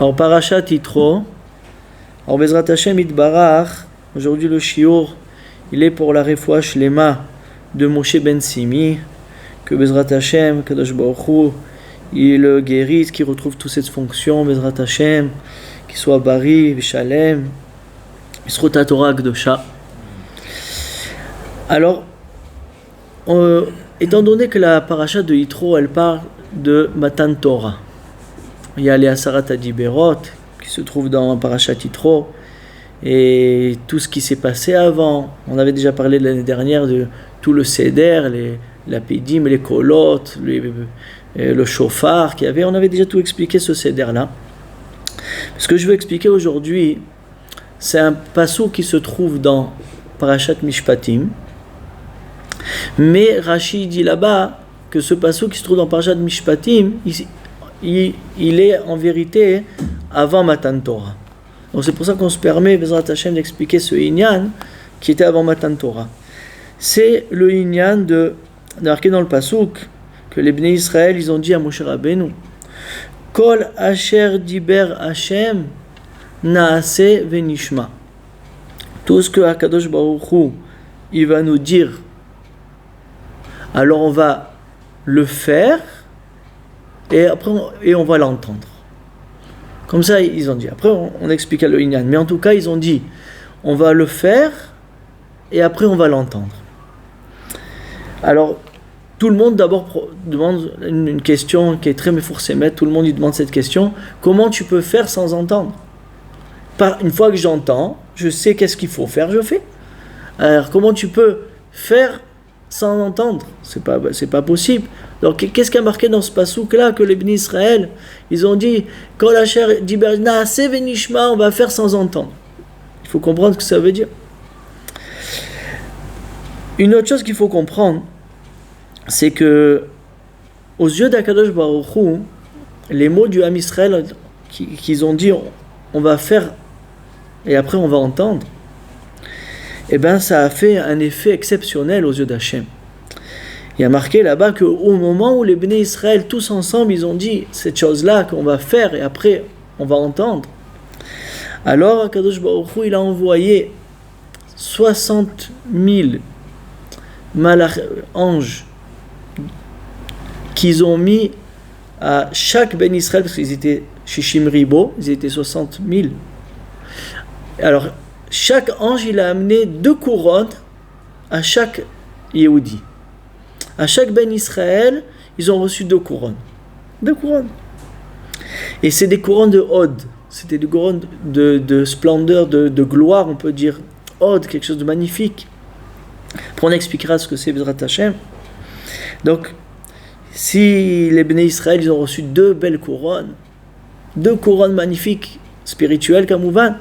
Alors, Parashat Yitro. Alors, Bezrat Hashem Yitbarach, aujourd'hui le shiur, il est pour la refoua shlema de Moshe Ben Simi, que Bezrat Hashem, Kadosh Baruch Hu, il le guérisse, qu'il retrouve toutes ses fonctions, Bezrat Hashem, qu'il soit bari, vishalem, Yisrut Torah Kdosha. Alors, étant donné que la parasha de Yitro, elle parle de Matan Torah, il y a les Asarat Adiberot qui se trouvent dans Parashat Yitro et tout ce qui s'est passé avant. On avait déjà parlé l'année dernière de tout le Seder, la Pédim, les Kolot, le Shofar qu'il y avait. On avait déjà tout expliqué ce Seder-là. Ce que je veux expliquer aujourd'hui, c'est un passage qui se trouve dans Parashat Mishpatim. Mais Rashi dit là-bas que ce passage qui se trouve dans Parashat Mishpatim, il est en vérité avant Matan Torah. Donc c'est pour ça qu'on se permet, Bezrat Hashem, d'expliquer ce Inyan qui était avant Matan Torah. C'est le Inyan de marqué dans le pasuk que les Bnei Israël, ils ont dit à Moshe Rabbeinu, Kol asher diber Hashem naase venishma. Tout ce que Akadosh Baruch Hu il va nous dire, alors on va le faire et après on va l'entendre. Comme ça ils ont dit. Après on explique le Inyan, mais en tout cas ils ont dit on va le faire et après on va l'entendre. Alors tout le monde d'abord demande une question qui est très méforcémette. Tout le monde lui demande cette question: comment tu peux faire sans entendre? Une fois que j'entends, je sais qu'est-ce qu'il faut faire, je fais. Alors comment tu peux faire sans entendre? C'est pas possible. Donc qu'est-ce qui a marqué dans ce passouk-là que les Bnei Israël, ils ont dit Kol asher diber naase venishma, on va faire sans entendre. Il faut comprendre ce que ça veut dire. Une autre chose qu'il faut comprendre, c'est que aux yeux d'Akadosh Baruch Hu, les mots du Ham Israël qu'ils ont dit on va faire et après on va entendre, eh bien ça a fait un effet exceptionnel aux yeux d'Hachem. Il y a marqué là-bas qu'au moment où les Bnei Israël tous ensemble ils ont dit cette chose-là qu'on va faire et après on va entendre, alors Akadosh Baruch Hu il a envoyé 60 000 anges qu'ils ont mis à chaque Ben Israël, parce qu'ils étaient Shishim Ribo, ils étaient 60 000. Alors chaque ange il a amené 2 couronnes à chaque Yehudi. À chaque Ben Israël, ils ont reçu 2 couronnes. 2 couronnes. Et c'est des couronnes de Hod. C'était des couronnes de splendeur, de gloire, on peut dire. Hod, quelque chose de magnifique. Après, on expliquera ce que c'est Bezrat Hashem. Donc, si les Bnei Israël, ils ont reçu 2 belles couronnes, 2 couronnes magnifiques, spirituelles, kamouvan,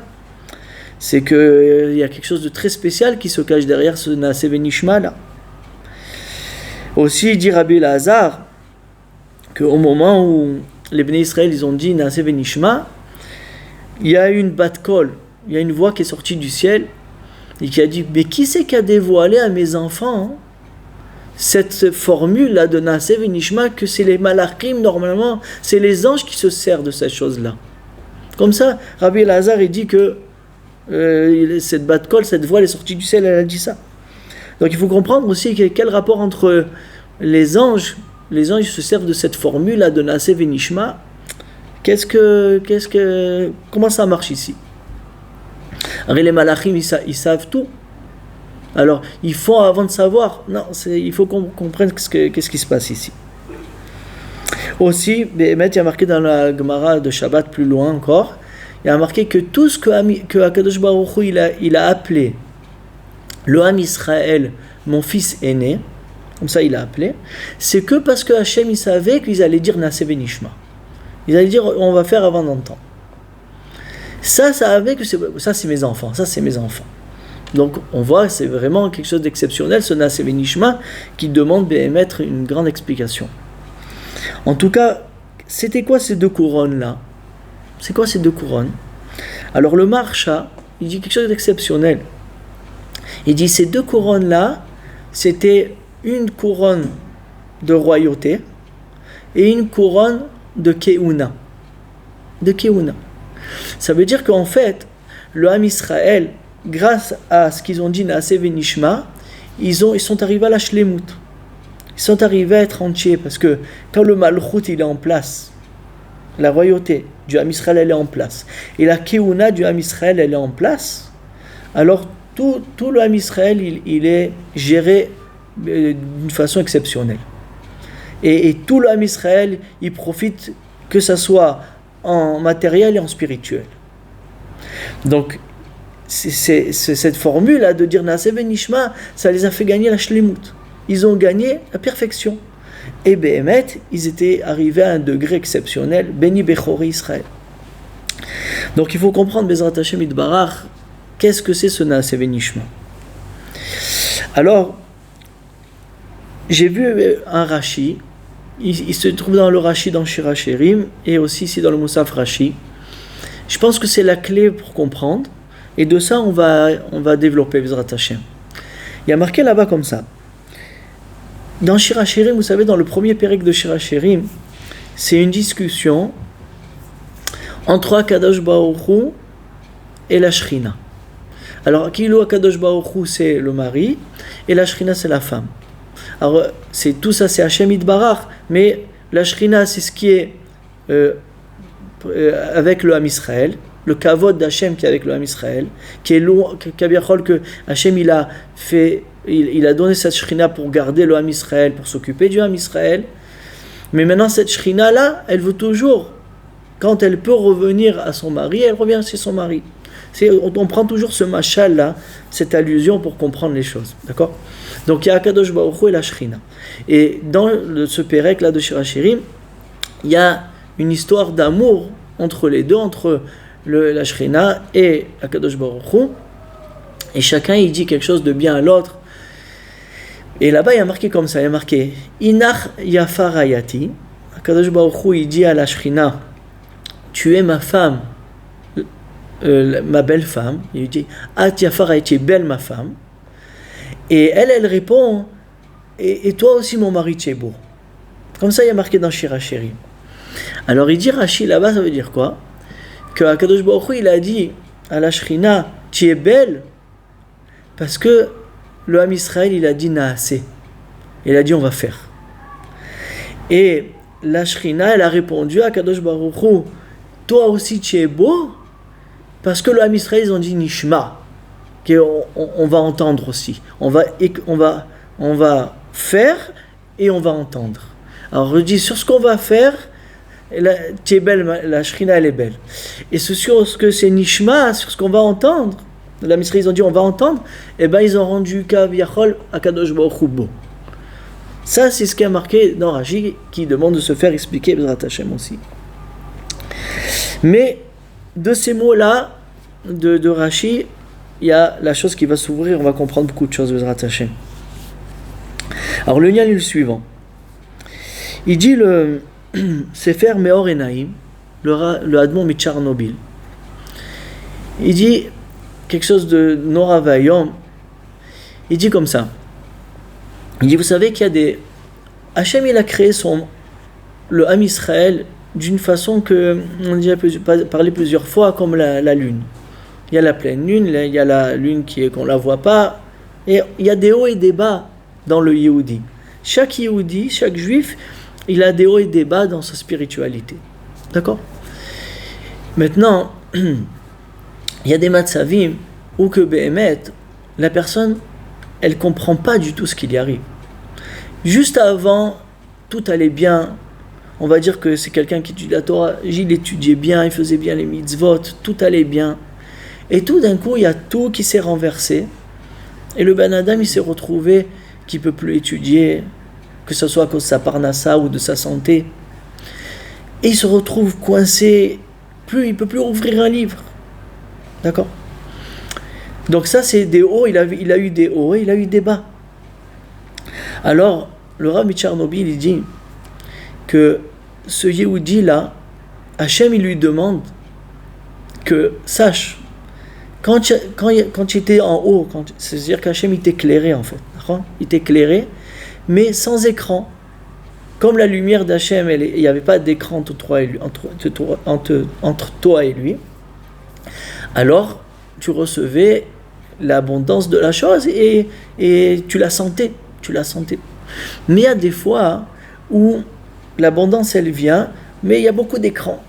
c'est qu'il y a quelque chose de très spécial qui se cache derrière ce Naase Venishma là. Aussi, dit Rabbi Elazar, qu'au moment où les Bnei Israël ils ont dit Naase Venishma, il y a une bat-kol, il y a une voix qui est sortie du ciel et qui a dit: mais qui c'est qui a dévoilé à mes enfants cette formule-là de Naase Venishma, que c'est les malachim normalement, c'est les anges qui se servent de cette chose-là. Comme ça, Rabbi Elazar il dit que cette bat-kol, cette voix elle est sortie du ciel, elle a dit ça. Donc il faut comprendre aussi quel rapport entre les anges ils se servent de cette formule-là de Naase Venishma. Comment ça marche ici? Alors les malachim ils savent tout. Alors il faut, avant de savoir, il faut qu'on comprenne qu'est-ce qui se passe ici. Aussi, il y a marqué dans la Gemara de Shabbat plus loin encore, il y a marqué que tout ce que Akadosh Baruch Hu il a appelé le Ham Israël, mon fils aîné, comme ça il a appelé, c'est que parce que Hachem il savait qu'ils allaient dire Naase Venishma. Ils allaient dire on va faire avant d'entendre. Ça savait que c'est mes enfants, ça c'est mes enfants. Donc on voit c'est vraiment quelque chose d'exceptionnel ce Naase Venishma qui demande d'émettre une grande explication. En tout cas, c'était quoi ces 2 couronnes là? C'est quoi ces 2 couronnes? Alors le Maharsha, il dit quelque chose d'exceptionnel. Il dit ces 2 couronnes-là, c'était une couronne de royauté et une couronne de Keuna. Ça veut dire qu'en fait, le Ham Israël, grâce à ce qu'ils ont dit Naaseh Venishma, ils sont arrivés à la Shlemut. Ils sont arrivés à être entiers, parce que quand le Malchut il est en place, la royauté du Ham Israël elle est en place, et la Keuna du Ham Israël elle est en place, alors tout le Ham Israël il est géré d'une façon exceptionnelle. Et tout le Ham Israël il profite, que ce soit en matériel et en spirituel. Donc c'est cette formule là de dire Naaseh Venishma, ça les a fait gagner la Shlemut. Ils ont gagné la perfection. Et Béhémet, ils étaient arrivés à un degré exceptionnel, Béni Bechori Israël. Donc il faut comprendre, Bezrat Hashem Yitbarach, qu'est-ce que c'est ce Naaseh Venishma. Alors, j'ai vu un Rashi, il se trouve dans le Rashi dans Shir HaShirim, et aussi ici dans le Musaf Rashi. Je pense que c'est la clé pour comprendre, et de ça on va développer, Bezrat Hashem. Il y a marqué là-bas comme ça. Dans Shir HaShirim, vous savez, dans le premier pérec de Shir HaShirim, c'est une discussion entre Akadosh Baruch Hu et la Shrina. Alors, Kilo Akadosh Baruch Hu, c'est le mari, et la Shrina, c'est la femme. Alors, tout ça, c'est Hashem Yitbarach, mais la Shrina, c'est ce qui est avec le Ham Israël, le kavod d'Hashem qui est avec le Ham Israël, qui est lourd, que Hashem il a donné cette Shrina pour garder le Ham Israël, pour s'occuper du Ham Israël. Mais maintenant cette Shrina là, elle veut toujours, quand elle peut revenir à son mari, elle revient chez son mari. On prend toujours ce machal là, cette allusion pour comprendre les choses, d'accord? Donc il y a Akadosh Baruch Hu et la Shrina. Et dans ce pérec là de Shir HaShirim, il y a une histoire d'amour entre les deux, entre la Shrina et Akadosh Baruch Hu, et chacun il dit quelque chose de bien à l'autre. Et là-bas il y a marqué comme ça, il y a marqué Inach Yafa Rayati. Akadosh Baruch Hu il dit à la Shrina, tu es ma femme, ma belle femme. Il dit At Yafa Rayati, belle ma femme. Et elle répond et toi aussi mon mari tu es beau. Comme ça il y a marqué dans Shir HaShirim. Alors il dit Rashi là-bas, ça veut dire quoi? Que Akadosh Baruch Hu il a dit à la Shrina, tu es belle, parce que le Ham Israël il a dit Naaseh. Il a dit on va faire. Et la Shrina elle a répondu à Akadosh Baruch Hu, toi aussi tu es beau, parce que le Ham Israël ils ont dit Nishma, qu'on va entendre aussi. On va faire et on va entendre. Alors je dis sur ce qu'on va faire, tu es belle, la Shrina elle est belle. Et sur ce que c'est Nishma, sur ce qu'on va entendre, la Misra ils ont dit on va entendre, et ben ils ont rendu Kav Yachol à Kadosh Baruch Hu beau. Ça c'est ce qui est marqué dans Rashi, qui demande de se faire expliquer Bezrat Hashem aussi. Mais de ces mots-là, de Rashi, il y a la chose qui va s'ouvrir, on va comprendre beaucoup de choses Bezrat Hashem. Alors le lien est le suivant. Il dit le Sefer Meor Enaim, le Admon Mitcharnobil. Il dit quelque chose de Nora Vayom. Il dit comme ça. Il dit, vous savez qu'il y a des... Hachem il a créé le Ham Israël d'une façon que on a déjà parlé plusieurs fois, comme la lune. Il y a la pleine lune, il y a la lune qu'on ne la voit pas, et il y a des hauts et des bas dans le Yehudi. Chaque Yehudi, chaque juif, il a des hauts et des bas dans sa spiritualité. D'accord? Maintenant, il y a des matzavim où que Béhémet, la personne, elle ne comprend pas du tout ce qui lui arrive. Juste avant, tout allait bien. On va dire que c'est quelqu'un qui étudie la Torah, il étudiait bien, il faisait bien les mitzvot, tout allait bien. Et tout d'un coup, il y a tout qui s'est renversé. Et le Ben Adam, il s'est retrouvé qu'il ne peut plus étudier, que ce soit à cause de sa parnassa ou de sa santé. Et il se retrouve coincé, il ne peut plus ouvrir un livre. D'accord? Donc ça, c'est des hauts, il a eu des hauts et il a eu des bas. Alors, le Rav Mitcharnobil, il dit que ce Yehudi-là, Hachem, il lui demande que, sache, quand tu étais en haut, c'est-à-dire qu'Hachem, il t'éclairait en fait. Il t'éclairait, mais sans écran. Comme la lumière d'Hachem, il n'y avait pas d'écran entre toi et lui. alors tu recevais l'abondance de la chose et tu la sentais. Mais il y a des fois où l'abondance elle vient, mais il y a beaucoup d'écrans.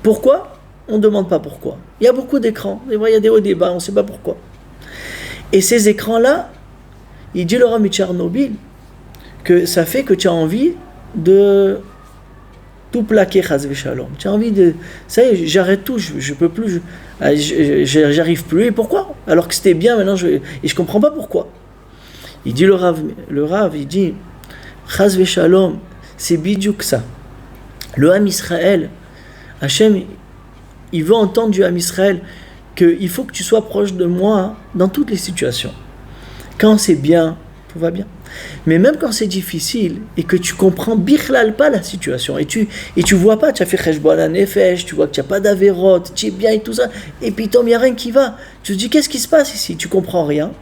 Pourquoi ? On ne demande pas pourquoi. Il y a beaucoup d'écrans. Il y a des hauts débats, on ne sait pas pourquoi. Et ces écrans-là, il dit le Rav de Tchernobyl que ça fait que tu as envie de tout plaquer, chas v'shalom. Tu as envie de... Ça y est, j'arrête tout, je peux plus, j'arrive plus. Et pourquoi ? Alors que c'était bien, maintenant, et je comprends pas pourquoi. Il dit le Rav, il dit, chas v'shalom, c'est bidiouk ça. Le Ham Israël, Hachem, il veut entendre du Ham Israël qu'il faut que tu sois proche de moi dans toutes les situations. Quand c'est bien, tout va bien. Mais même quand c'est difficile et que tu comprends bichlal pas la situation et tu vois pas, tu as fait cheshbon hanefesh, tu vois que tu n'as pas d'averot, tu es bien et tout ça, et puis il n'y a rien qui va. Tu te dis qu'est-ce qui se passe ici ? Tu comprends rien.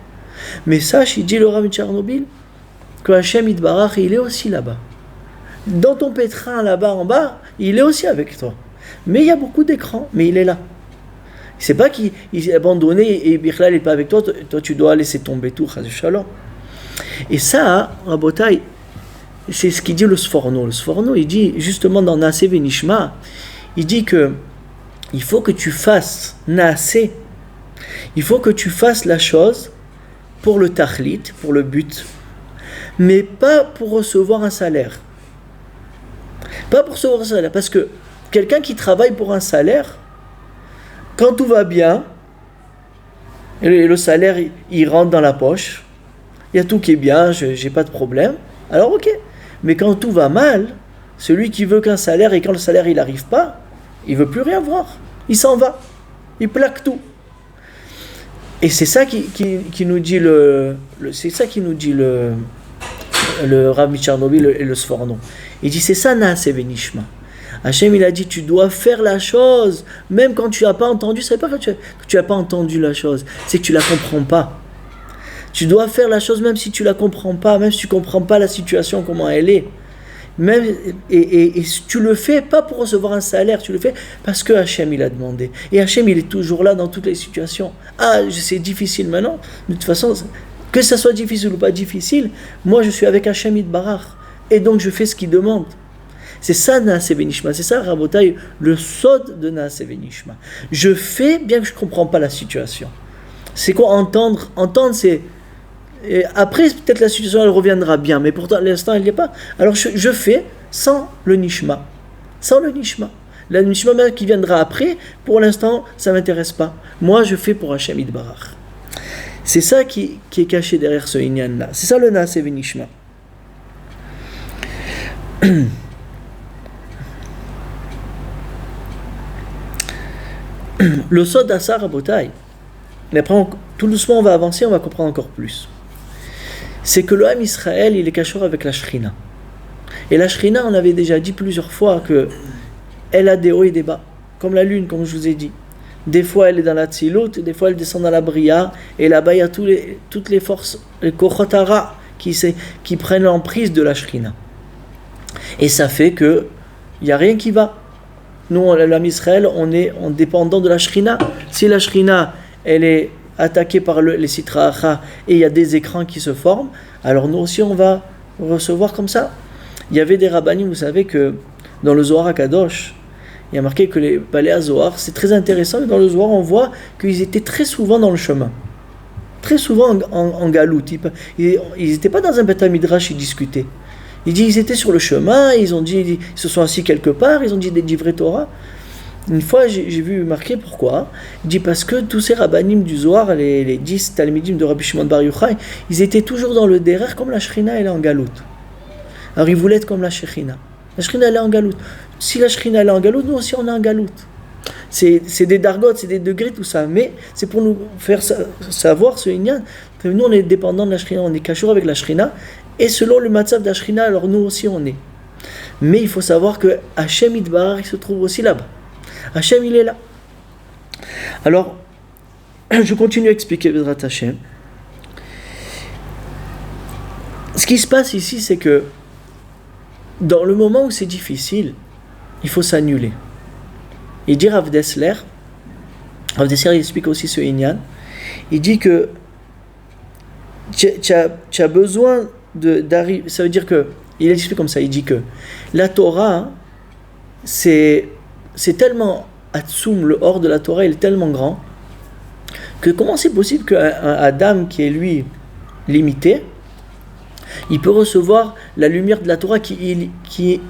Mais sache, il dit le Rav de Tchernobyl, que Hachem Yitbarach, il est aussi là-bas. Dans ton pétrin là-bas en bas, il est aussi avec toi. Mais il y a beaucoup d'écrans, mais il est là. C'est pas qu'il est abandonné et bichlal n'est pas avec toi, toi tu dois laisser tomber tout, chas v'shalom. Et ça, Rabotai, c'est ce qu'il dit le Sforno. Le Sforno, il dit justement dans Naase Venishma, il dit que il faut que tu fasses Naase, il faut que tu fasses la chose pour le tachlit, pour le but, mais pas pour recevoir un salaire. Pas pour recevoir un salaire, parce que quelqu'un qui travaille pour un salaire, quand tout va bien, et le salaire il rentre dans la poche, il y a tout qui est bien, j'ai pas de problème, alors ok. Mais quand tout va mal, celui qui veut qu'un salaire, et quand le salaire il n'arrive pas, il veut plus rien voir, il s'en va, il plaque tout. Et c'est ça qui nous dit le Rav de Tchernobyl et le Sforno. Il dit c'est ça Naase Venishma. Hachem il a dit tu dois faire la chose même quand tu n'as pas entendu. C'est pas que tu n'as pas entendu la chose, c'est que tu la comprends pas. Tu dois faire la chose même si tu la comprends pas, même si tu comprends pas la situation comment elle est. Même et tu le fais pas pour recevoir un salaire, tu le fais parce que Hachem il a demandé. Et Hachem il est toujours là dans toutes les situations. Ah c'est difficile maintenant. De toute façon que ça soit difficile ou pas difficile, moi je suis avec Hachem Yitbarach et donc je fais ce qu'il demande. C'est ça Naase Venishma, c'est ça Rabotai, le sod de Naase Venishma. Je fais bien que je ne comprends pas la situation. C'est quoi entendre c'est... Et après peut-être la situation elle reviendra bien, mais pourtant à l'instant elle n'y est pas. Alors je fais sans le Nishma. Sans le Nishma. La Nishma même qui viendra après, pour l'instant ça ne m'intéresse pas. Moi je fais pour Hachem Yitbarach. C'est ça qui est caché derrière ce inyan là. C'est ça le Naase Venishma. Le sod d'Asa Rabotai, mais après tout doucement on va avancer, on va comprendre encore plus. C'est que le Ham Israël il est cachor avec la Shrina. Et la Shrina, on avait déjà dit plusieurs fois que elle a des hauts et des bas, comme la lune, comme je vous ai dit. Des fois elle est dans la Tzilut, des fois elle descend dans la Bria, et là-bas il y a toutes les forces, les Kochotara, qui prennent l'emprise de la Shrina. Et ça fait que il n'y a rien qui va. Nous, l'Am Israël, on est en dépendant de la Shrina. Si la Shrina, elle est attaquée par les Sitra Acha et il y a des écrans qui se forment, alors nous aussi on va recevoir comme ça. Il y avait des rabbanim, vous savez que dans le Zohar HaKadosh, il y a marqué que les palais à Zohar, c'est très intéressant, mais dans le Zohar on voit qu'ils étaient très souvent dans le chemin. Très souvent en galoute. Ils n'étaient pas dans un Beth Midrash, ils discutaient. Il dit ils étaient sur le chemin, ils se sont assis quelque part, ils ont dit des divrei Torah. Une fois j'ai vu marquer pourquoi. Il dit parce que tous ces rabbanim du Zohar, les 10 talmidim de Rabbi Shimon Bar Yochai, ils étaient toujours dans le derer comme la Shrina elle est en galoute. Alors ils voulaient être comme la Shrina. La Shrina elle est en galoute. Si la Shrina elle est en galoute, nous aussi on est en galoute. C'est des dargotes, c'est des degrés, tout ça. Mais c'est pour nous faire savoir ce inyan. Nous on est dépendants de la Shrina, on est cachor avec la Shrina. Et selon le matzav d'Ashrina, alors nous aussi on est. Mais il faut savoir que Hachem Yitbarach il se trouve aussi là-bas. Hachem il est là. Alors, je continue à expliquer Bezrat Hachem. Ce qui se passe ici, c'est que dans le moment où c'est difficile, il faut s'annuler. Et dire Rav Dessler, Rav Dessler il explique aussi ce Inyan. Il dit que tu as besoin d'arriver. Ça veut dire que, il explique comme ça, il dit que la Torah, c'est tellement Atsum, le hors de la Torah, il est tellement grand que comment c'est possible qu'un Adam qui est lui limité, il peut recevoir la lumière de la Torah qui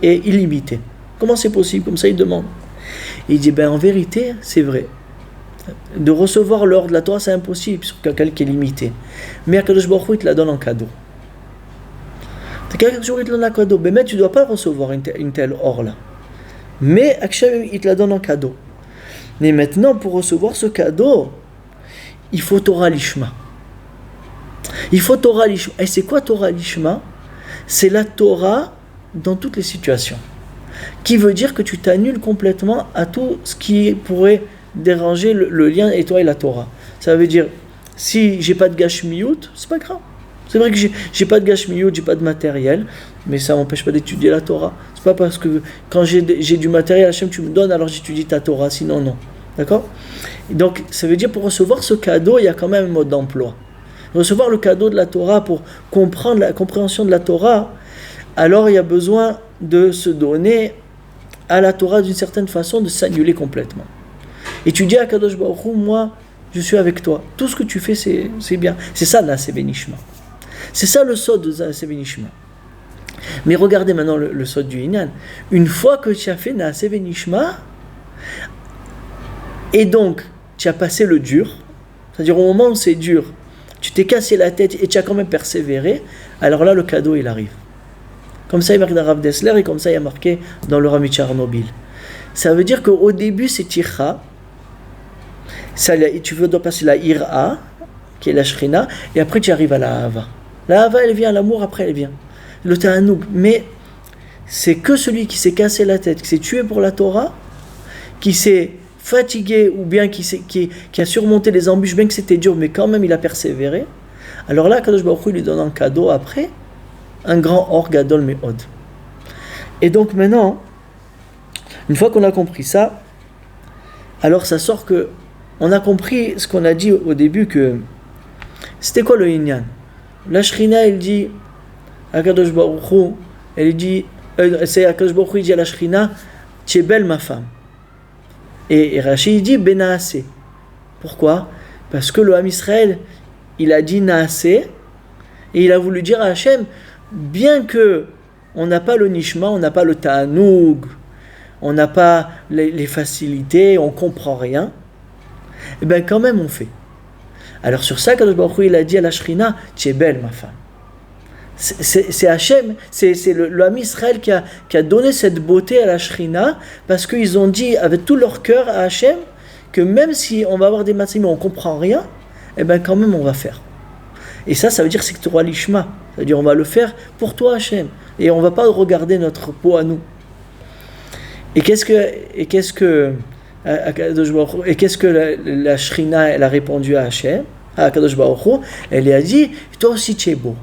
est illimitée. Comment c'est possible? Comme ça il demande. Et il dit, en vérité, c'est vrai. De recevoir l'or de la Torah, c'est impossible sur quelqu'un qui est limité. Mais Akadosh Baruch Hu, il te la donne en cadeau. Quelqu'un qui te donne en cadeau. Mais tu ne dois pas recevoir une telle or-là. Mais Hachem, il te la donne en cadeau. Mais maintenant, pour recevoir ce cadeau, il faut Torah Lishma. Il faut Torah Lishma. Et c'est quoi Torah Lishma? C'est la Torah dans toutes les situations. Qui veut dire que tu t'annules complètement à tout ce qui pourrait déranger le lien et toi et la Torah. Ça veut dire, si j'ai pas de gashmiyut, c'est pas grave. C'est vrai que j'ai pas de gashmiyut, j'ai pas de matériel, mais ça m'empêche pas d'étudier la Torah. C'est pas parce que quand j'ai du matériel, Hachem, tu me donnes, alors j'étudie ta Torah, sinon non. D'accord? Donc, ça veut dire, pour recevoir ce cadeau, il y a quand même un mode d'emploi. Recevoir le cadeau de la Torah pour comprendre la compréhension de la Torah, alors il y a besoin de se donner à la Torah d'une certaine façon, de s'annuler complètement. Et tu dis à Kadosh Baruch Hu, moi, je suis avec toi. Tout ce que tu fais, c'est bien. C'est ça, Naaseh Benishma. C'est ça le sod de Naaseh Benishma. Mais regardez maintenant le sod du Inyan. Une fois que tu as fait Naaseh Benishma, et donc, tu as passé le dur, c'est-à-dire au moment où c'est dur, tu t'es cassé la tête et tu as quand même persévéré, alors là, le cadeau, il arrive. Comme ça, il marque dans Rav Dessler et comme ça, il y a marqué dans le Rami Tchernobyl. Ça veut dire qu'au début, c'est Tircha. Tu dois passer la Ira, qui est la Shrina, et après, tu arrives à la Hava. La Hava, elle vient, l'amour, après, elle vient. Le Ta'anoug. Mais c'est que celui qui s'est cassé la tête, qui s'est tué pour la Torah, qui s'est fatigué, ou bien qui a surmonté les embûches, bien que c'était dur, mais quand même, il a persévéré. Alors là, Kadosh Baruch Hu lui donne un cadeau après, un grand or gadol me'od. Et donc maintenant, une fois qu'on a compris ça, alors ça sort que on a compris ce qu'on a dit au début, que c'était quoi le Inyan? La Shrina, elle dit à Kadosh Baruch Hu, elle dit, c'est à Kadosh Baruch Hu, il dit à la Shrina, tu es belle ma femme. Et Rashi il dit Benaaseh. Pourquoi? Parce que le Ham Israël, il a dit Naaseh, et il a voulu dire à Hachem, bien que on n'a pas le nishma, on n'a pas le ta'anoug, on n'a pas les facilités, on comprend rien, et bien quand même on fait. Alors sur ça, Kadosh Baruch Hu, il a dit à la Shrina, tu es belle ma femme. C'est Hachem, c'est le Ham Israël qui a donné cette beauté à la Shrina, parce qu'ils ont dit avec tout leur cœur à Hachem que même si on va avoir des matzim mais on ne comprend rien, et bien quand même on va faire. Et ça veut dire que c'est Torah Lishma. C'est-à-dire on va le faire pour toi Hachem. Et on ne va pas regarder notre peau à nous. Et qu'est-ce que la Shrina elle a répondu à Hachem, à Kadosh Baruch Hu? Elle a dit, toi aussi tu es beau.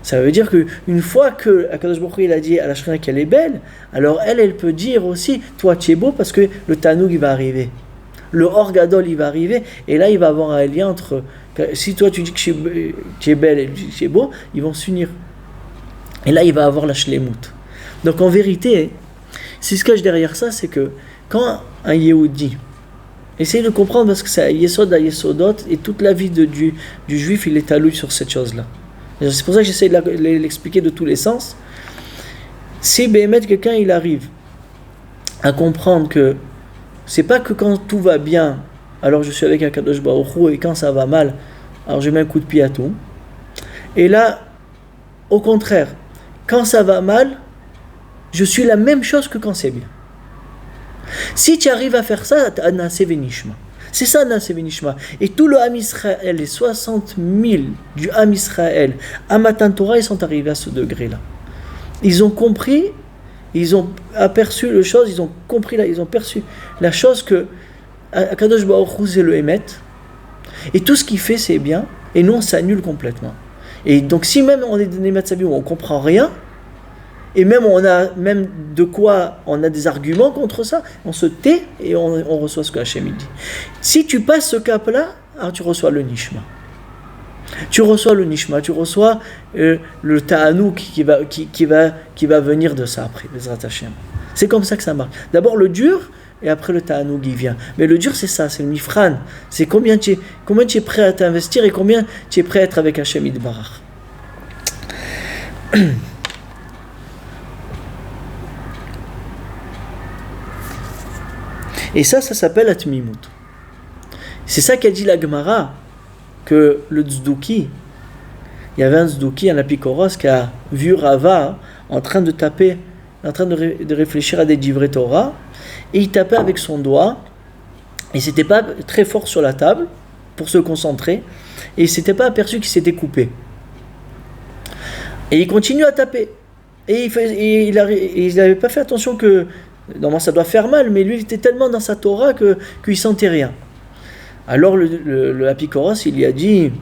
Ça veut dire qu'une fois que Akadosh Baruch Hu il a dit à la Shrina qu'elle est belle, alors elle peut dire aussi, toi tu es beau, parce que le Tanoug il va arriver. Le Or Gadol il va arriver, et là il va avoir un lien entre, si toi tu dis que tu es belle et que tu es beau, ils vont s'unir. Et là il va avoir la Shlemut. Donc en vérité, ce qui se cache derrière ça, c'est que quand un Yehudi, essayez de comprendre parce que c'est Yesod à Yesodot, et toute la vie du juif il est alloué sur cette chose-là. C'est pour ça que j'essaie de l'expliquer de tous les sens. Si Béhémet, quelqu'un il arrive à comprendre que c'est pas que quand tout va bien, alors je suis avec Akadosh Baruch Hu, et quand ça va mal, alors je mets un coup de pied à tout. Et là, au contraire, quand ça va mal, je suis la même chose que quand c'est bien. Si tu arrives à faire ça, tu as Naaseh Benishma. C'est ça Naaseh Benishma. Et tout le Ham Israël, les 60 000 du Ham Israël, à Matan Torah, ils sont arrivés à ce degré-là. Ils ont compris, ils ont aperçu la chose, ils ont compris, ils ont perçu la chose que Akadosh Baruch Hu c'est le Emet, et tout ce qu'il fait c'est bien, et nous on s'annule complètement. Et donc si même on est dans des matzabim où on ne comprend rien, et même de quoi on a des arguments contre ça, on se tait et on reçoit ce que Hachem dit. Si tu passes ce cap-là, alors tu reçois le nishma. Tu reçois le nishma, tu reçois le ta'anouk qui va venir de ça après, Bezrat Hashem. C'est comme ça que ça marche. D'abord le dur, et après le ta'anouk il vient. Mais le dur c'est ça, c'est le mifran. C'est combien tu es prêt à t'investir et combien tu es prêt à être avec Hachem Yitbarach. Et ça s'appelle Atmimut. C'est ça qu'a dit la Gemara, que le tzduki, il y avait un tzduki, un apikoros, qui a vu Rava en train de taper, en train de réfléchir à des divrei Torah, et il tapait avec son doigt, et il s'était pas très fort sur la table pour se concentrer, et il s'était pas aperçu qu'il s'était coupé. Et il continue à taper. Et il n'avait pas fait attention que, normalement ça doit faire mal, mais lui il était tellement dans sa Torah qu'il sentait rien. Alors le apikoros il lui a dit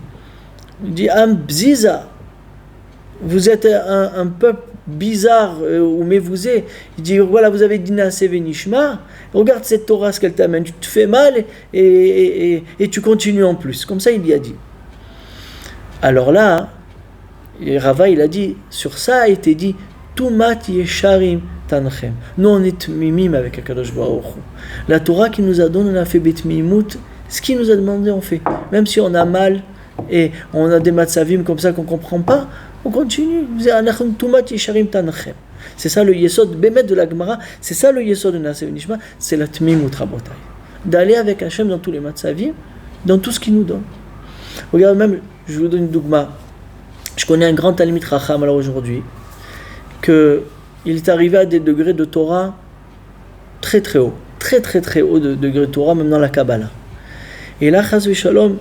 Am bziza, vous êtes un peuple bizarre, mais vous êtes. Il dit voilà, vous avez dit Naaseh Venishma, regarde cette Torah ce qu'elle t'amène, tu te fais mal et tu continues en plus. Comme ça il lui a dit. Alors là, Rava il a dit sur ça a été dit Tumat Yesharim Tanchem. Nous on est mimim avec Akadosh Baruch Hu. La Torah qu'il nous a donné, on a fait betmimut. Ce qu'il nous a demandé, on fait. Même si on a mal et on a des matzavim comme ça qu'on ne comprend pas, on continue. C'est ça le yesod, bémet de la Gemara, c'est ça le yesod de Naaseh Venishma, c'est la tmimut rabotai. D'aller avec Hachem dans tous les matzavim, dans tout ce qu'il nous donne. Regarde même, je vous donne une dougma. Je connais un grand talmid racham alors aujourd'hui, qu'il est arrivé à des degrés de Torah très très haut, très très très haut de degrés de Torah, même dans la Kabbalah. Et là, Chas v'Shalom,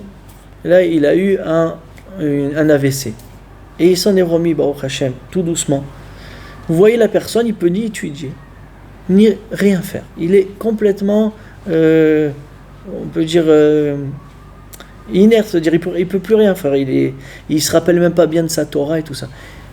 là, il a eu un AVC. Et il s'en est remis, Baruch Hashem, tout doucement. Vous voyez la personne, il peut ni étudier, ni rien faire. Il est complètement, on peut dire, inerte, c'est-à-dire il peut plus rien faire. Il se rappelle même pas bien de sa Torah et tout ça.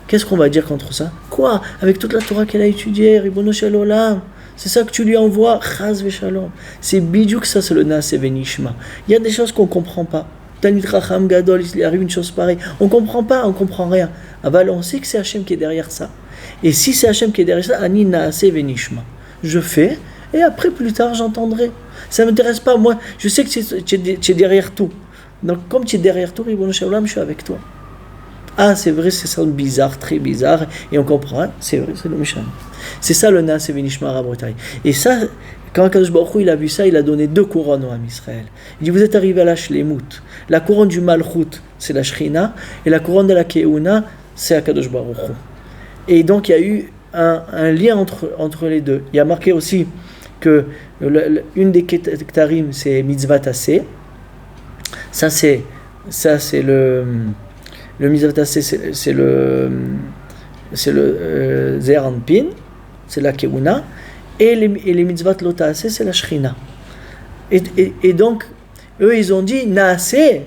Qu'est-ce qu'on va dire contre ça? Quoi? Avec toute la Torah qu'elle a étudiée, Ribono Shel Olam, c'est ça que tu lui envoies, Chas v'Shalom. C'est bidou que ça, c'est le Naaseh Venishma. Il y a des choses qu'on ne comprend pas. Talmid Racham Gadol, il arrive une chose pareille. On ne comprend pas, on ne comprend rien. Aval, on sait que c'est Hachem qui est derrière ça. Et si c'est Hachem qui est derrière ça, Ani Naaseh Venishma. Je fais, et après, plus tard, j'entendrai. Ça ne m'intéresse pas. Moi, je sais que tu es derrière tout. Donc, comme tu es derrière tout, Ribono Shel Olam, je suis avec toi. Ah, c'est vrai, c'est ça bizarre, très bizarre, et on comprend, hein? C'est vrai, c'est le méchant. C'est ça le Naaseh Venishma rabotai. Et ça, quand Akadosh Baruch Hu, il a vu ça, il a donné 2 couronnes au Ham Israël. Il dit, vous êtes arrivés à la Shlemut. La couronne du Malchut, c'est la Shrina, et la couronne de la Keuna, c'est Akadosh Baruch Hu. Et donc, il y a eu un lien entre les deux. Il y a marqué aussi que une des Ketarim, c'est Mitzvah Tasseh. Ça, c'est le mitzvot assez, c'est le Zeir Anpin, c'est la Keuna, et les mitzvot lo ta'aseh, c'est la Shrina. Et donc, eux, ils ont dit, Naaseh,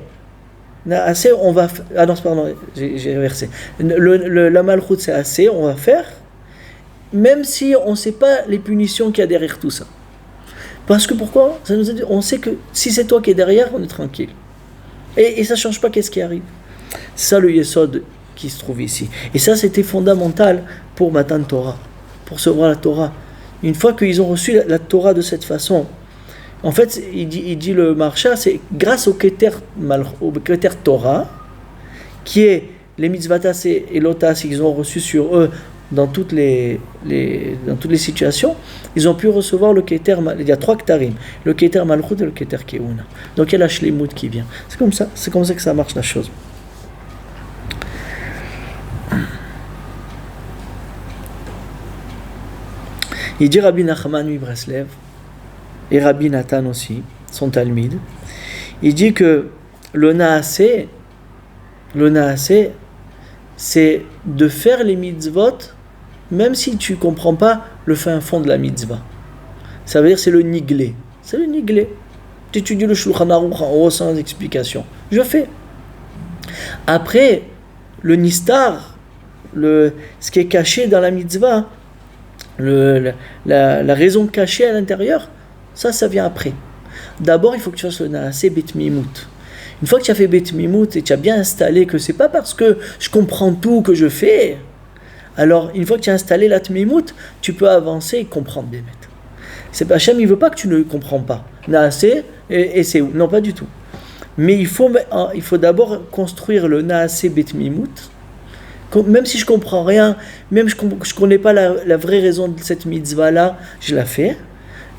on va faire. Ah non, pardon, j'ai réversé. La Malchut, c'est assez, on va faire, même si on ne sait pas les punitions qu'il y a derrière tout ça. Parce que pourquoi? Ça nous a dit, on sait que si c'est toi qui es derrière, on est tranquille. Et ça ne change pas qu'est-ce qui arrive. C'est ça le Yesod qui se trouve ici. Et ça, c'était fondamental pour Matan Torah, pour recevoir la Torah. Une fois qu'ils ont reçu la Torah de cette façon, en fait, il dit le Marsha, c'est grâce au Keter Torah, qui est les mitzvatas et l'otas qu'ils ont reçus sur eux dans toutes les situations, ils ont pu recevoir le Keter. Il y a 3 Ketarim, le Keter Malchut et le Keter Keuna. Donc il y a la Shlemut qui vient. C'est comme ça que ça marche la chose. Il dit Rabbi Nachman Breslev et Rabbi Nathan aussi, son Talmid. Il dit que le Naaseh, c'est de faire les mitzvot, même si tu ne comprends pas le fin fond de la mitzvah. Ça veut dire c'est le niglé. C'est le niglé. Tu étudies le Shulchan Aruch en haut sans explication. Je fais. Après, le nistar, ce qui est caché dans la mitzvah, la raison cachée à l'intérieur, ça vient après. D'abord, il faut que tu fasses le naaseh bet mimout. Une fois que tu as fait bet mimout et tu as bien installé que c'est pas parce que je comprends tout que je fais, alors une fois que tu as installé la tmimout, tu peux avancer et comprendre Bémet. C'est pas Hachem, il veut pas que tu ne comprends pas. Naaseh et c'est où? Non, pas du tout. Mais il faut d'abord construire le naaseh bet mimout. Même si je comprends rien, même si je connais pas la vraie raison de cette mitzvah là, je la fais.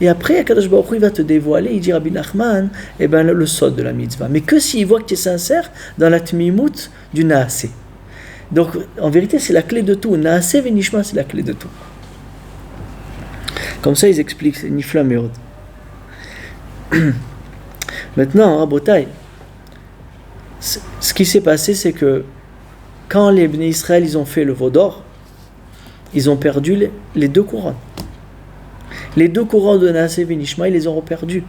Et après, Akadosh Baruch Hu, il va te dévoiler, il dit Rabbi Nachman, le sod de la mitzvah. Mais que s'il voit que tu es sincère dans la tmimout du naaseh. Donc, en vérité, c'est la clé de tout. Naaseh venishma, c'est la clé de tout. Comme ça, ils expliquent, c'est Nifla Meod. Maintenant, Rabotai, ce qui s'est passé, c'est que quand les Bnei Israël, ils ont fait le veau d'or, ils ont perdu les 2 couronnes. Les 2 couronnes de Naaseh Venishma, ils les ont reperdus.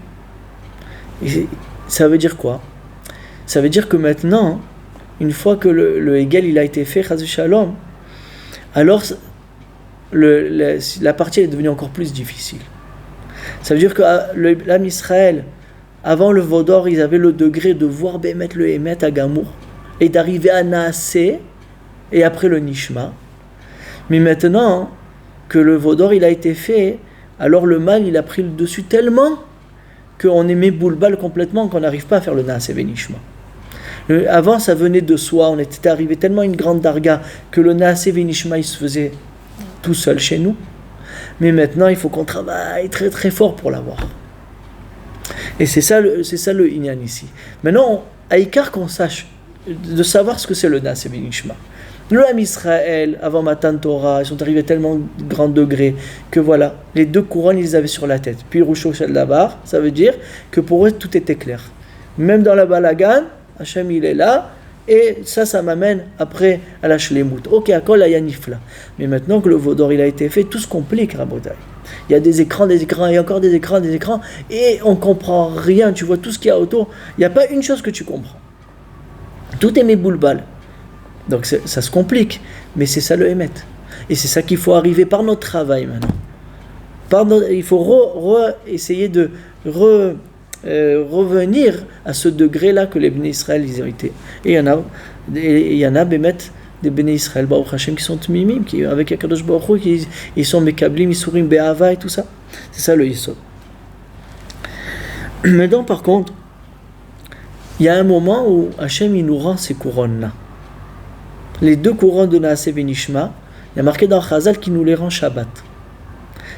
Et ça veut dire quoi? Ça veut dire que maintenant, une fois que le Hegel il a été fait, Chas v'Shalom, alors la partie est devenue encore plus difficile. Ça veut dire que l'âme Israël, avant le veau d'or, ils avaient le degré de voir Bémet le Hémet à Gamour et d'arriver à Naaseh et après le Nishma. Mais maintenant que le veau d'or il a été fait, alors le mal il a pris le dessus tellement qu'on est méboulbal complètement qu'on n'arrive pas à faire le Naaseh Venishma. Avant ça venait de soi, on était arrivé tellement à une grande darga que le Naaseh Venishma il se faisait tout seul chez nous. Mais maintenant il faut qu'on travaille très très fort pour l'avoir. Et c'est ça le Inyan ici. Maintenant, à Ikar qu'on sache, de savoir ce que c'est le Naaseh Venishma. Le Ham Israël, avant Matan Torah, ils sont arrivés à tellement grand degré que voilà, les 2 couronnes, ils les avaient sur la tête. Puis Rousho Shel Davar, ça veut dire que pour eux, tout était clair. Même dans la Balagan, Hachem, il est là, et ça m'amène après à la Shlemut. Ok, à Kol Ayanifla. Mais maintenant que le veau d'or, il a été fait, tout se complique, Rabotai. Il y a des écrans, et encore des écrans, et on comprend rien. Tu vois tout ce qu'il y a autour. Il n'y a pas une chose que tu comprends. Tout est méboulbal. Donc ça se complique, mais c'est ça le Hémet. Et c'est ça qu'il faut arriver par notre travail maintenant. Il faut essayer de revenir à ce degré-là que les Bnei Israël ils ont été. Et il y en a Bémet, des Bnei Israël, Baruch Hashem, qui sont tmimim, qui avec Akadosh Baruch Hu, ils sont mekablim, isurim, be'ava et tout ça. C'est ça le Yisod. Maintenant, par contre, il y a un moment où Hashem il nous rend ces couronnes-là. Les 2 couronnes de Naaseh Venishma, il y a marqué dans Chazal qui nous les rend Shabbat.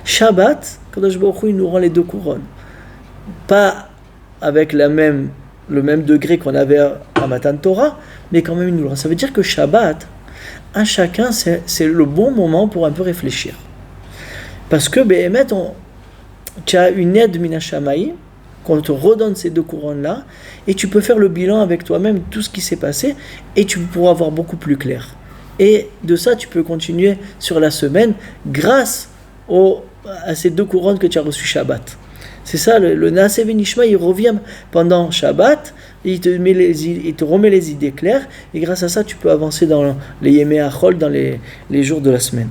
Shabbat, Kadosh Baruch Hu, il nous rend les 2 couronnes. Pas avec le même degré qu'on avait à Matan Torah, mais quand même il nous le rend. Ça veut dire que Shabbat, un chacun, c'est le bon moment pour un peu réfléchir. Parce que, Béhémet, tu as une aide Mina Shamaï, qu'on te redonne ces 2 couronnes-là, et tu peux faire le bilan avec toi-même, tout ce qui s'est passé, et tu pourras voir beaucoup plus clair. Et de ça, tu peux continuer sur la semaine grâce à ces 2 couronnes que tu as reçues Shabbat. C'est ça, le Naaseh Venishma, il revient pendant Shabbat, il te remet les idées claires, et grâce à ça, tu peux avancer dans les Yemei Achol, dans les jours de la semaine.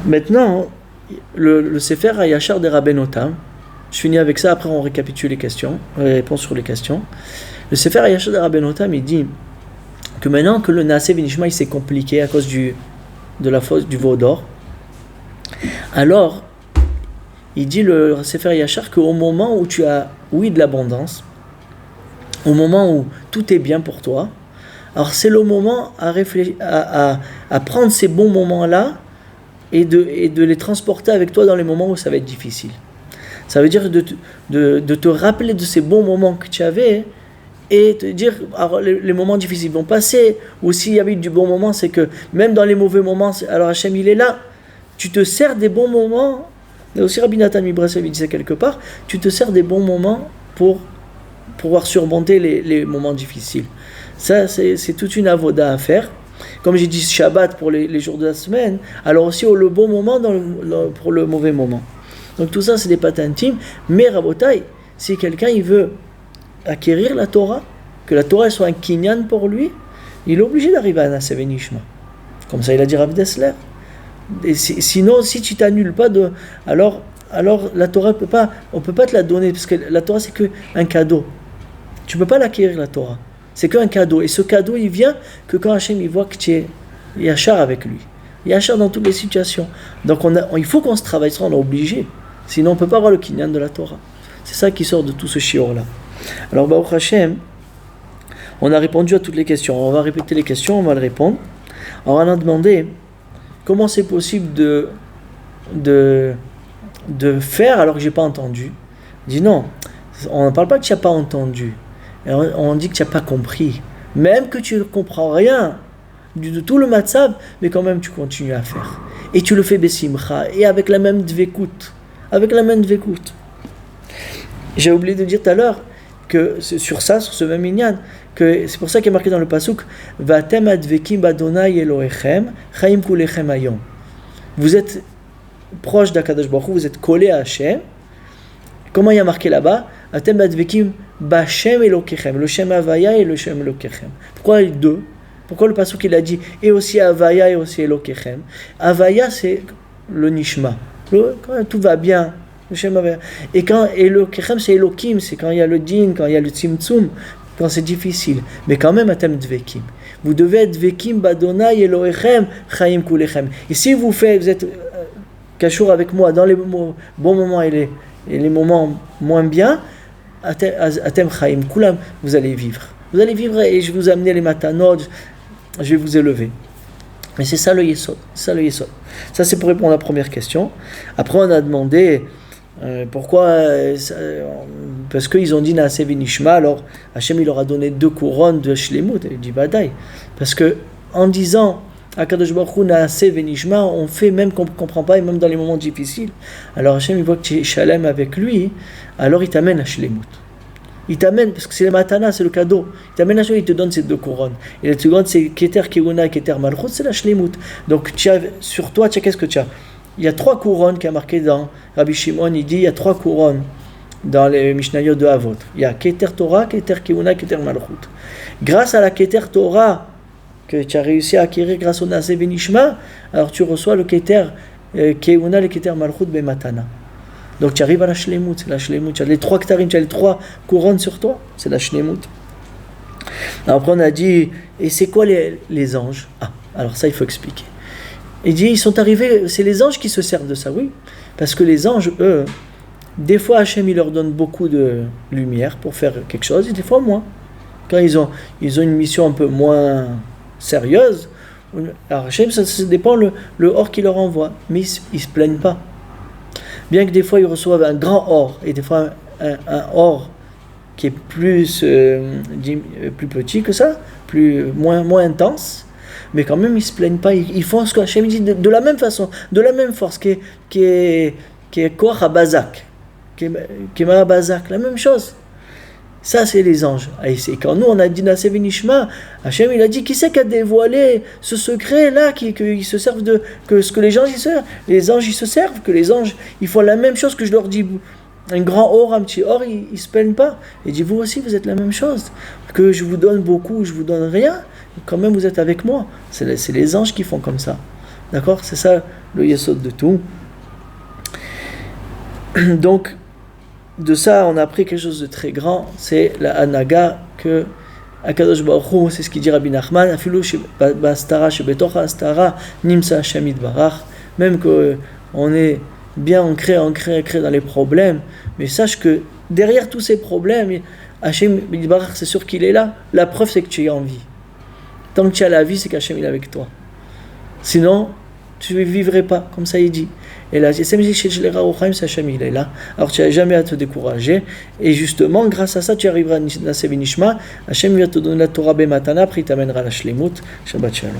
Maintenant, le Sefer HaYashar des Rabbenotam, je finis avec ça, après on récapitule les réponses sur les questions. Le Sefer HaYashar des Rabbenotam, il dit que maintenant que le Naaseh Venishma il s'est compliqué à cause de la faute du veau d'or, alors il dit le Sefer HaYashar qu'au moment où tu as de l'abondance, au moment où tout est bien pour toi, alors c'est le moment à prendre ces bons moments-là et de les transporter avec toi dans les moments où ça va être difficile. Ça veut dire de te rappeler de ces bons moments que tu avais et te dire, alors les moments difficiles vont passer, ou s'il y avait eu du bon moment, c'est que même dans les mauvais moments, alors Hachem il est là, tu te sers des bons moments, et aussi Rabbi Nathan Mibrasev il disait quelque part, tu te sers des bons moments pour pouvoir surmonter les moments difficiles. Ça, c'est toute une avoda à faire. Comme j'ai dit Shabbat pour les jours de la semaine, alors aussi le bon moment pour le mauvais moment. Donc tout ça, c'est des pattes intimes. Mais Rabotai, si quelqu'un il veut acquérir la Torah, que la Torah soit un kinyan pour lui, il est obligé d'arriver à Naaseh Venishma. Comme ça, il a dit Rav Dessler. Et sinon, si tu t'annules pas alors la Torah on peut pas te la donner, parce que la Torah c'est qu'un cadeau. Tu peux pas l'acquérir la Torah. C'est qu'un cadeau. Et ce cadeau, il vient que quand Hachem il voit que tu es yachar avec lui. Yachar dans toutes les situations. Donc il faut qu'on se travaille, on est obligé. Sinon on peut pas avoir le kinyan de la Torah. C'est ça qui sort de tout ce shiur-là. Alors Baruch Hashem, on a répondu à toutes les questions. On va répéter les questions, on va le répondre. Alors on a demandé comment c'est possible de faire alors que j'ai pas entendu. Il dit non, on ne parle pas que tu n'as pas entendu. On dit que tu n'as pas compris. Même que tu ne comprends rien de tout le matzav, mais quand même tu continues à faire. Et tu le fais besimcha, et avec la même dvekut. J'ai oublié de dire tout à l'heure que sur ce même inyan, que c'est pour ça qu'il est marqué dans le pasuk Vatem advekim badonai Elohechem chaim kulechem hayom. Vous êtes proche d'Akadosh Baruch Hu, vous êtes collé à Hachem. Comment il y a marqué là-bas? Atem advekim b'Hashem Elokechem, le Shem Havaya et le Shem Elokechem. Pourquoi les deux? Pourquoi le pasuk il a dit et aussi Havaya et aussi Elokechem? Havaya c'est le nishma, quand tout va bien. Et quand Elokechem c'est Elokim, c'est quand il y a le din, quand il y a le tzimtzum, quand c'est difficile. Mais quand même, atem dvekim. Vous devez être dvekim badonai Elohechem chaim kulechem. Et si vous êtes kashour avec moi dans les bons moments et les moments moins bien, atem chaim kulam, vous allez vivre. Vous allez vivre et je vais vous amener les matanot, je vais vous élever. Mais c'est ça le yesod. Ça c'est pour répondre à la première question. Après on a demandé pourquoi parce qu'ils ont dit Naaseh Venishma, alors Hachem il leur a donné 2 couronnes de shlemut. Il dit Badaï, parce que en disant Akadosh Baruch Hu Naaseh Venishma, on fait même qu'on ne comprend pas, et même dans les moments difficiles. Alors Hachem il voit que tu es shalem avec lui, alors il t'amène à shlemut. Il t'amène, parce que c'est le matana, c'est le cadeau. Il t'amène à shlemut, il te donne ces 2 couronnes. Et la seconde c'est Keter Keuna et Keter Malchut, c'est la shlemut. Donc sur toi, qu'est-ce que tu as? Il y a 3 couronnes qui a marqué dans Rabbi Shimon, il dit il y a 3 couronnes dans les Mishnayot de Avot. Il y a Keter Torah, Keter Keuna, Keter Malchut. Grâce à la Keter Torah que tu as réussi à acquérir grâce au Naaseh Venishma, alors tu reçois le Keter Keuna, le Keter Malchut Bematana. Donc tu arrives à la Shlemut, c'est la Shlemut. Tu as les 3 Ktarim, tu as les 3 couronnes sur toi, c'est la Shlemut. Alors après on a dit, et c'est quoi les anges? Alors ça il faut expliquer. Il dit, ils sont arrivés, c'est les anges qui se servent de ça, oui. Parce que les anges, eux, des fois Hachem, il leur donne beaucoup de lumière pour faire quelque chose, et des fois moins. Quand ils ont une mission un peu moins sérieuse, alors Hachem, ça dépend le or qu'il leur envoie. Mais ils ne se plaignent pas. Bien que des fois, ils reçoivent un grand or, et des fois un or qui est plus petit que ça, moins intense. Mais quand même, ils ne se plaignent pas. Ils font ce que Hachem dit de la même façon, de la même force, qui est Koach HaBazak, qui est Marabazak, la même chose. Ça, c'est les anges. Et quand nous, on a dit Naaseh Venishma, Hachem, il a dit, qui c'est qui a dévoilé ce secret-là, qu'ils se servent que ce que les anges, ils servent. Les anges, ils se servent, que les anges, ils font la même chose que je leur dis. Un grand or, un petit or, ils ne se plaignent pas. Il dit, vous aussi, vous êtes la même chose. Que je vous donne beaucoup, je vous donne rien, quand même, vous êtes avec moi. C'est les anges qui font comme ça. D'accord? C'est ça, le yesod de tout. Donc, de ça, on a appris quelque chose de très grand. C'est la hanaga que Akadosh Baruch Hu, c'est ce qu'il dit Rabbi Nachman, afilu b'astara shebetoch ha'astara nimsa Hashem yitbarach. Même qu'on est bien ancré dans les problèmes, mais sache que derrière tous ces problèmes, Hashem yitbarach, c'est sûr qu'il est là. La preuve, c'est que tu es en vie. Tant que tu as la vie, c'est qu'Hachem il est avec toi. Sinon, tu ne vivrais pas, comme ça il dit. Et là, c'est Hachem il est là. Alors tu n'as jamais à te décourager. Et justement, grâce à ça, tu arriveras à Naaseh Venishma. Hachem va te donner la Torah Bematana, après il t'amènera la Shlemut. Shabbat Shalom.